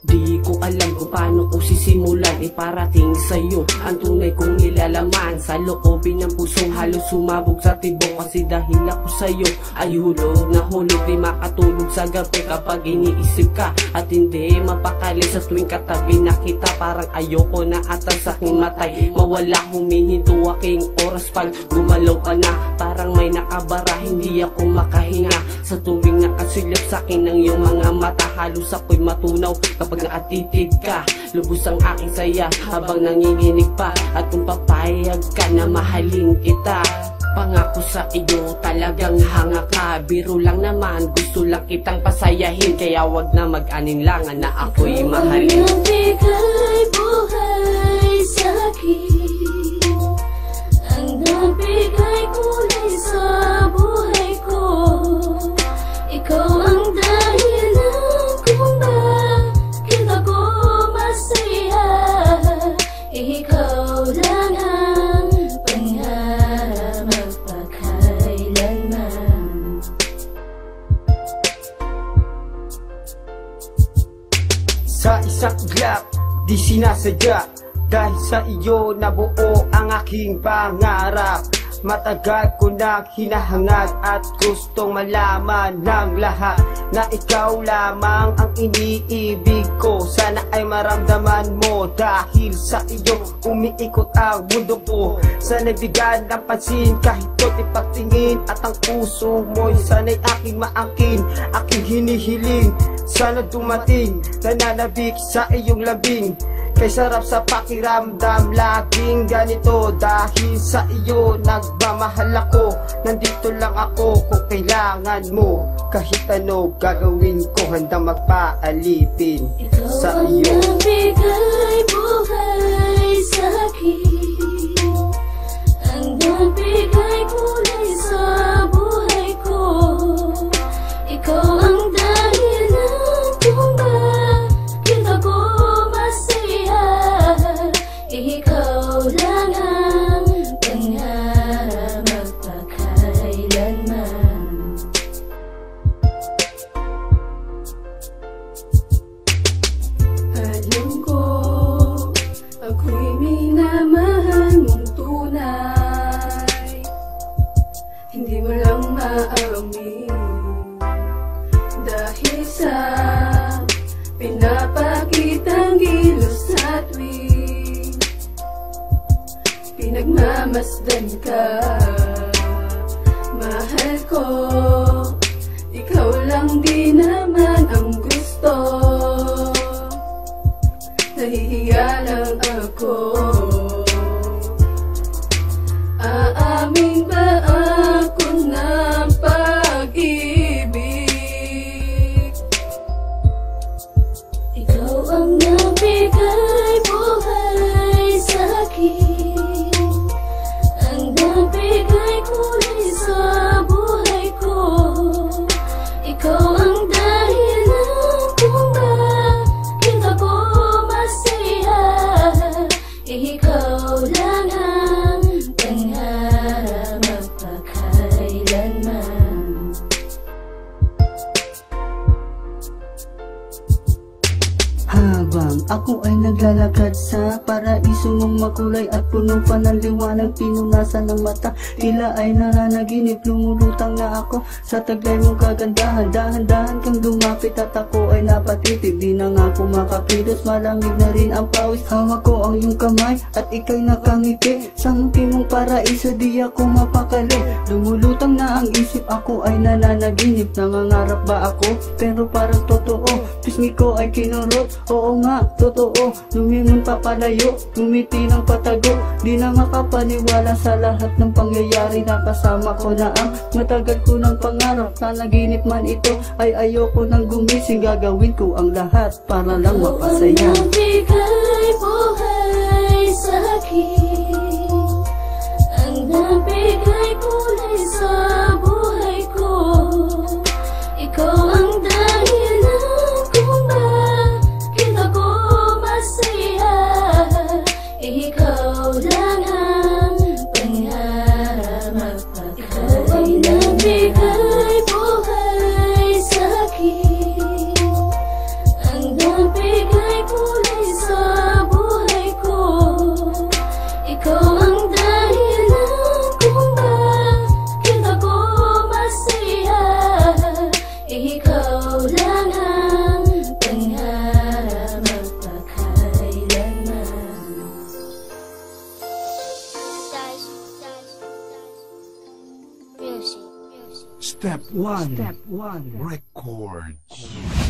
Di ko alam kung paano ko sisimulan iparating sa'yo ang tunay kong nilalaman sa loobin ng pusong halos sumabog sa tibok. Kasi dahil ako sa'yo ay hulog na hulog, di makatulog sa gabi kapag iniisip ka at hindi mapakali sa tuwing katabi na kita. Parang ayoko na atas aking matay mawala, humihinto aking oras pag gumalaw ka na. Parang may nakabara, hindi ako makahinga sa tuwing nakasilip sa'kin ng iyong mga mata. Halos ako'y matunaw kapag naatitig ka, lubos ang aking saya habang nanginginig pa. At kung papayag ka na mahalin kita, pangako sa iyo talagang hanga ka. Biro lang naman, gusto lang kitang pasayahin, kaya wag na mag-aninlangan na ako'y mahalin. Ikaw ang nagbigay buhay sa'kin, ang nagbigay kulay sa buhay ko. Ikaw ang dahilan kung bakit ako masaya. Ikaw lang ang pangarap magpakailanman. Sa isang iglap, di sinasadya, dahil sa iyo nabuo ang aking pangarap. Matagal ko nang hinahangad at gustong malaman ng lahat na ikaw lamang ang iniibig ko. Sana ay maramdaman mo dahil sa iyo umiikot ang mundo ko. Sana'y bigyan ng pansin kahit to'y pagtingin, at ang puso mo'y sana'y aking maangkin, aking hinihiling. Sana dumating, nananabik sa iyong labing, kay sarap sa pakiramdam laging ganito. Dahil sa iyo nagmamahal ako, nandito lang ako kung kailangan mo. Kahit ano gagawin ko, handa magpaalipin sa iyo. Ikaw ang nagbigay buhay sa'kin, ang nagbigay kulay sa buhay ko. Ikaw ang dahilan kung bakit ako masaya. Ikaw lang ang pangarap magpakailanman. Alam ko ako'y minamahal mong tunay, hindi mo lang maamin dahil sa pinapakitang gilos sa tuwing pinagmamasdan ka. Mahal ko, ikaw lang di naman ang gusto. Nahihiya lang ako. Aamin ba ako ng pag-ibig? Ikaw ang nagbigay buhay sa'kin, ang nagbigay kulay sa buhay ko. Ikaw ang dahilan kung bakit ako masaya. Ikaw lang ang pangarap magpakailanman. Habang ako ay naglalakad sa paraiso mong makulay at puno pa ng liwanag, pinunasan ng mata, tila ay naranaginip. Lumulutang na ako sa taglay mong kagandahan, dahan-dahan kang lumapit at ako ay napatitig. Di na nga ako makakilos, malamig na rin ang pawis. Hawak ko ang iyong kamay at ika'y nakangiti. Sa muki mong paraiso di ako mapakali. Lumulutang na ang isip, ako ay nananaginip. Nangangarap ba ako? Pero parang totoo, pisngi ko ay kinurot. Oo nga, totoo, lumingon papalayo, ngumiti ng patago. Di na makapaniwala sa lahat ng pangyayari na kasama ko na ang matagal ko ng pangarap. Nanaginip man ito ay ayoko nang gumising, gagawin ko ang lahat para lang mapasaya. Ikaw ang nagbigay buhay sa'kin, ang nagbigay kulay sa buhay ko. Ikaw ang dahilan kung bakit ako masaya. Ikaw lang ang pangarap magpakailanman. Ikaw ang nagbigay buhay sa'kin, Step 1 Records.